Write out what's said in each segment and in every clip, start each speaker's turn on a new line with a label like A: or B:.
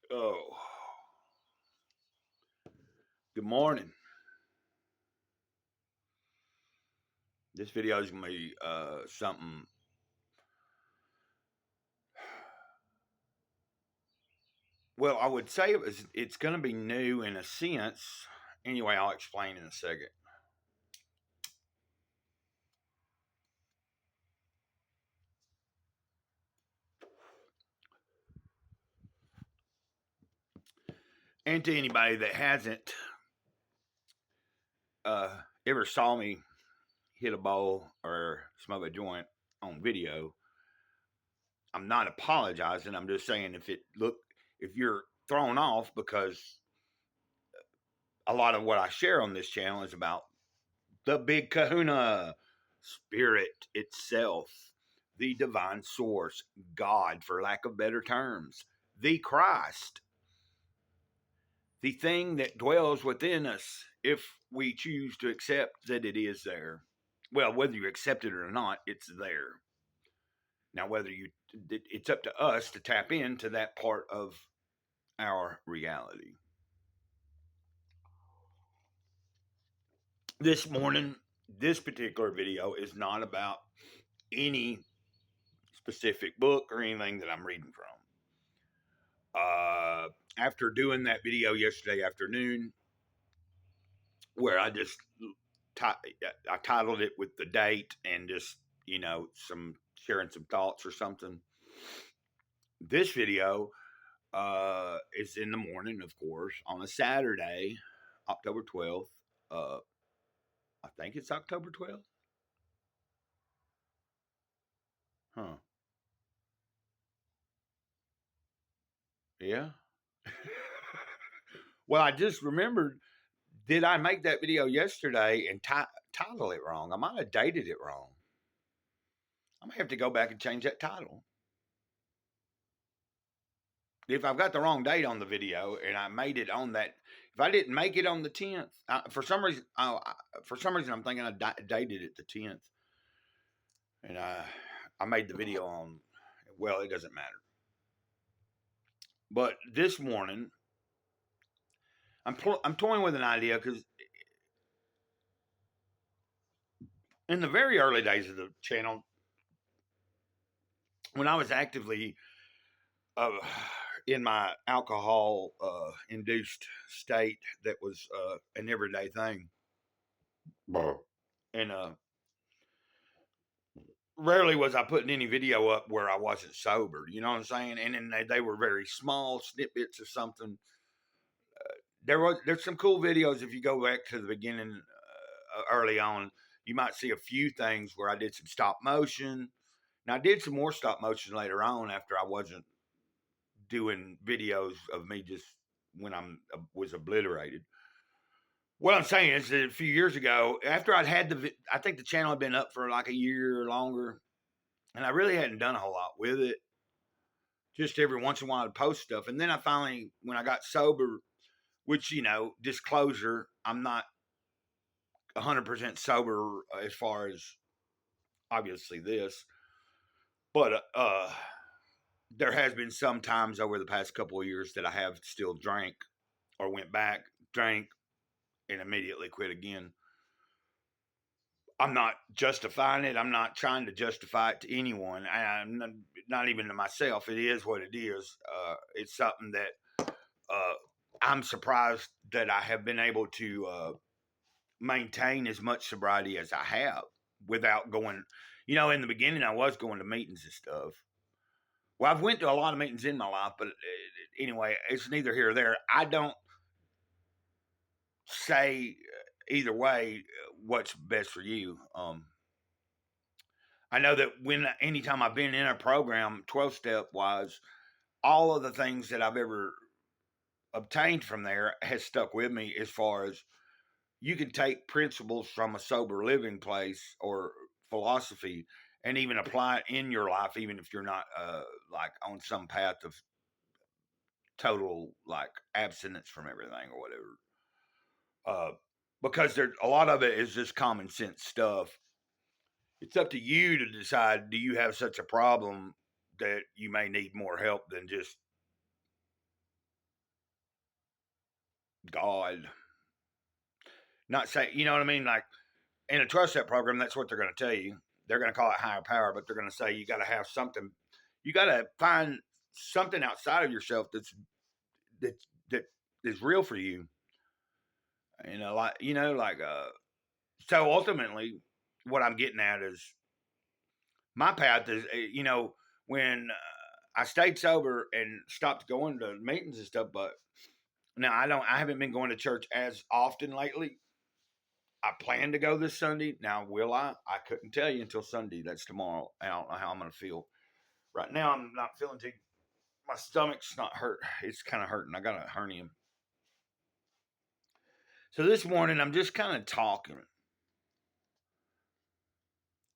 A: Oh, good morning. This video is gonna be something. Well, I would say it's gonna be new in a sense. Anyway, I'll explain in a second. And to anybody that hasn't uh, ever saw me hit a bowl or smoke a joint on video, I'm not apologizing. I'm just saying if you're thrown off because a lot of what I share on this channel is about the big kahuna, spirit itself, the divine source, God, for lack of better terms, the Christ, the thing that dwells within us if we choose to accept that it is there. Well, whether you accept it or not, it's there. Now, it's up to us to tap into that part of our reality. This morning, this particular video is not about any specific book or anything that I'm reading from. After doing that video yesterday afternoon, where I titled it with the date and just some sharing some thoughts or something. This video is in the morning, of course, on a Saturday, October 12th. I think it's October 12th. Huh. Yeah. Well, I just remembered, did I make that video yesterday and title it wrong? I might have dated it wrong. I'm gonna have to go back and change that title. If I've got the wrong date on the video and I made it on that, if I didn't make it on the 10th, for some reason, I'm thinking I dated it the 10th, and I made the video on. Well, it doesn't matter. But this morning, I'm toying with an idea because in the very early days of the channel, when I was actively uh, in my alcohol induced state, that was an everyday thing, and rarely was I putting any video up where I wasn't sober. You know what I'm saying? And then they were very small snippets of something. There's some cool videos if you go back to the beginning, early on. You might see a few things where I did some stop motion. Now I did some more stop motion later on after I wasn't doing videos of me just when was obliterated. What I'm saying is that a few years ago, after I think the channel had been up for like a year or longer, and I really hadn't done a whole lot with it. Just every once in a while I'd post stuff. And then I finally, when I got sober, which, disclosure, I'm not 100% sober as far as obviously this, but there has been some times over the past couple of years that I have still drank or went back, drank, and immediately quit again. I'm not justifying it. I'm not trying to justify it to anyone. I'm not even to myself. It is what it is. It's something that I'm surprised that I have been able to maintain as much sobriety as I have without going. In the beginning, I was going to meetings and stuff. Well, I've went to a lot of meetings in my life, but anyway, it's neither here or there. I don't say either way what's best for you. I know that anytime I've been in a program, 12 step wise, all of the things that I've ever obtained from there has stuck with me as far as you can take principles from a sober living place or philosophy and even apply it in your life, even if you're not like on some path of total like abstinence from everything or whatever. Because there's a lot of it is just common sense stuff. It's up to you to decide, do you have such a problem that you may need more help than just God. Not say, you know what I mean? Like in a trust set program, that's what they're going to tell you. They're going to call it higher power, but they're going to say you got to have something. You got to find something outside of yourself that that is real for you. So ultimately, what I'm getting at is my path is, when I stayed sober and stopped going to meetings and stuff, but now I haven't been going to church as often lately. I plan to go this Sunday. Now, will I? I couldn't tell you until Sunday. That's tomorrow. I don't know how I'm going to feel. Right now, I'm not feeling too. My stomach's not hurt. It's kind of hurting. I got a hernia. So this morning, I'm just kind of talking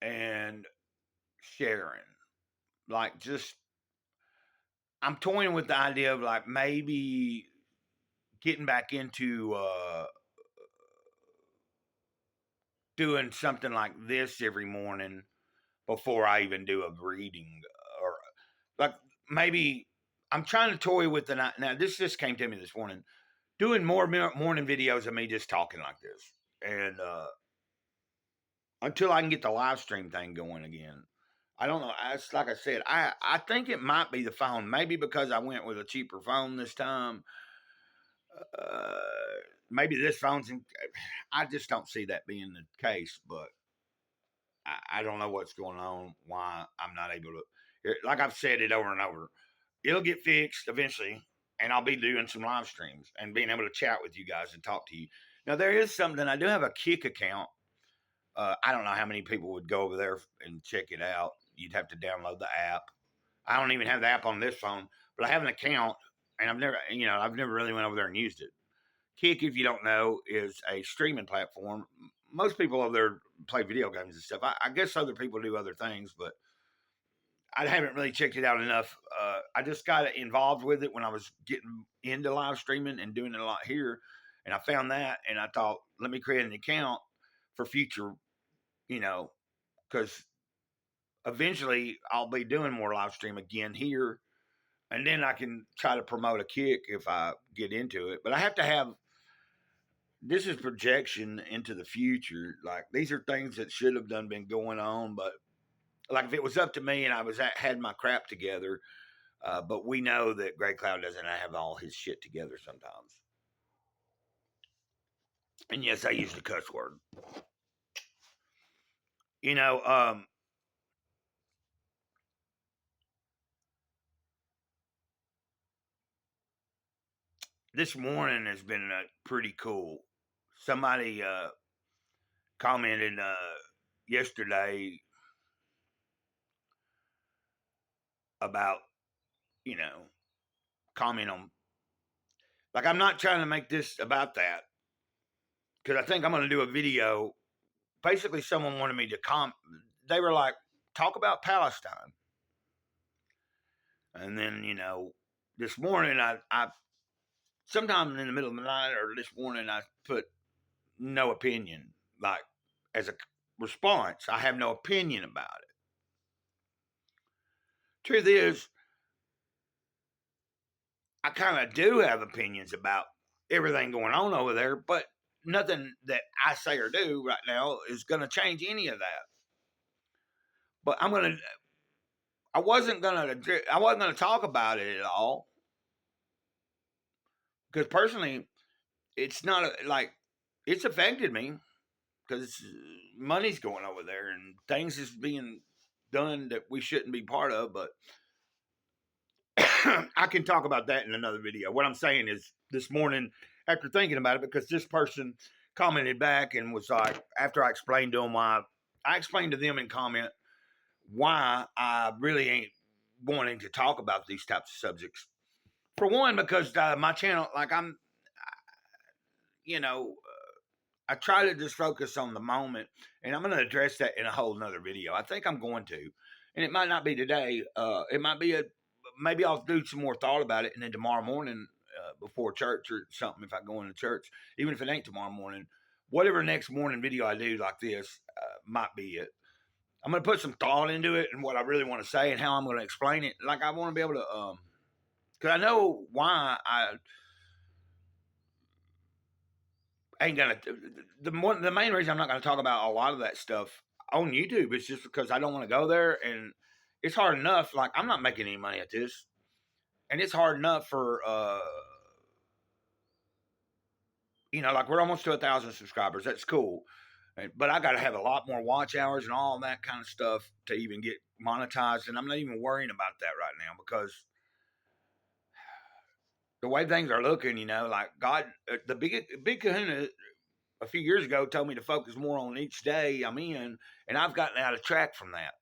A: and sharing. Like, just, I'm toying with the idea of like maybe getting back into doing something like this every morning before I even do a reading, or like maybe I'm trying to toy with the night. Now this just came to me this morning, doing more morning videos of me just talking like this, and until I can get the live stream thing going again. I don't know. It's like I said, I think it might be the phone. Maybe because I went with a cheaper phone this time. Uh, Maybe this phone's. I just don't see that being the case, but I don't know what's going on. Why I'm not able to. Like I've said it over and over, it'll get fixed eventually, and I'll be doing some live streams and being able to chat with you guys and talk to you. Now there is something. I do have a Kick account. I don't know how many people would go over there and check it out. You'd have to download the app. I don't even have the app on this phone, but I have an account, and I've never really went over there and used it. Kick, if you don't know, is a streaming platform. Most people over there play video games and stuff. I guess other people do other things, but I haven't really checked it out enough. I just got involved with it when I was getting into live streaming and doing it a lot here, and I found that, and I thought, let me create an account for future, because eventually I'll be doing more live stream again here, and then I can try to promote a Kick if I get into it. But I have to have, this is projection into the future. Like these are things that should have been going on, but like if it was up to me and had my crap together, but we know that Greycloud doesn't have all his shit together sometimes. And yes, I used the cuss word. You know, this morning has been pretty cool. Somebody commented yesterday about, you know, comment on, like, I'm not trying to make this about that because I think I'm going to do a video. Basically, someone wanted me to they were like, talk about Palestine. And then, this morning, I sometime in the middle of the night or this morning, I put no opinion, like as a response. I have no opinion about it. Truth is, I kind of do have opinions about everything going on over there, but nothing that I say or do right now is going to change any of that. But I wasn't gonna talk about it at all because personally, it's not like it's affected me because money's going over there and things is being done that we shouldn't be part of. But I can talk about that in another video. What I'm saying is, this morning, after thinking about it, because this person commented back and was like, after I explained to them why, I explained to them in comment why I really ain't wanting to talk about these types of subjects. For one, because my channel, like you know, I try to just focus on the moment, and I'm going to address that in a whole nother video. I think I'm going to, and it might not be today. It might be maybe I'll do some more thought about it, and then tomorrow morning before church or something, if I go into church, even if it ain't tomorrow morning, whatever next morning video I do like this might be it. I'm going to put some thought into it and what I really want to say and how I'm going to explain it. Like I want to be able to, because I know why ain't gonna. The main reason I'm not gonna talk about a lot of that stuff on YouTube is just because I don't want to go there, and it's hard enough. Like I'm not making any money at this, and it's hard enough for like we're almost to 1,000 subscribers. That's cool. But I got to have a lot more watch hours and all that kind of stuff to even get monetized. And I'm not even worrying about that right now because the way things are looking, like God, the big kahuna a few years ago told me to focus more on each day I'm in, and I've gotten out of track from that.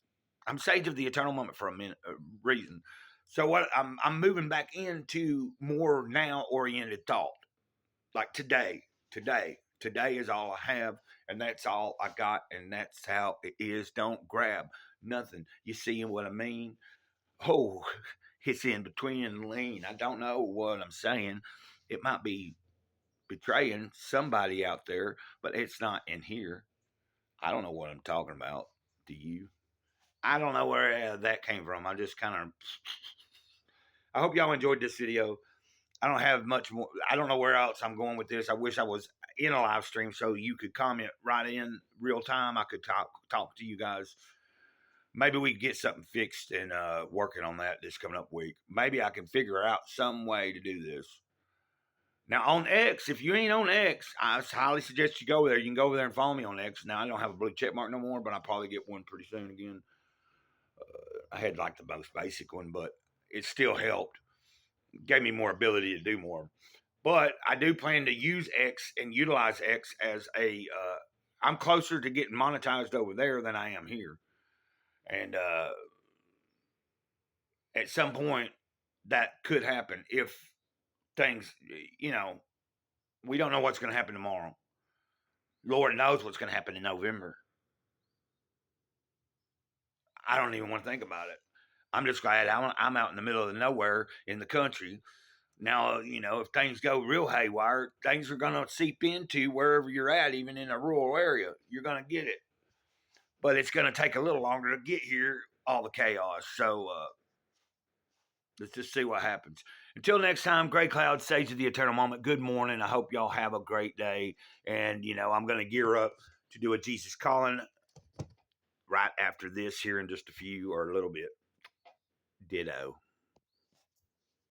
A: I'm sage of the eternal moment for a reason. So what I'm moving back into more now oriented thought. Like today is all I have, and that's all I got, and that's how it is. Don't grab nothing. You seeing what I mean? Oh, it's in between and lean. I don't know what I'm saying. It might be betraying somebody out there, but it's not in here. I don't know what I'm talking about. Do you? I don't know where that came from. I just kind of. I hope y'all enjoyed this video. I don't have much more. I don't know where else I'm going with this. I wish I was in a live stream so you could comment right in real time. I could talk to you guys. Maybe we could get something fixed and working on that this coming up week. Maybe I can figure out some way to do this. Now on X, if you ain't on X, I highly suggest you go there. You can go over there and follow me on X. Now I don't have a blue check mark no more, but I'll probably get one pretty soon again. I had like the most basic one, but it still helped. Gave me more ability to do more. But I do plan to use X and utilize X as a. I'm closer to getting monetized over there than I am here, and at some point that could happen if things, we don't know what's going to happen tomorrow. Lord knows what's going to happen in November. I don't even want to think about it. I'm just glad I'm out in the middle of nowhere in the country. Now, if things go real haywire, things are going to seep into wherever you're at, even in a rural area. You're going to get it. But it's going to take a little longer to get here, all the chaos. So let's just see what happens. Until next time, Greycloud Sage of the Eternal Moment. Good morning. I hope y'all have a great day. And, I'm going to gear up to do a Jesus Calling right after this here in just a few or a little bit. Ditto.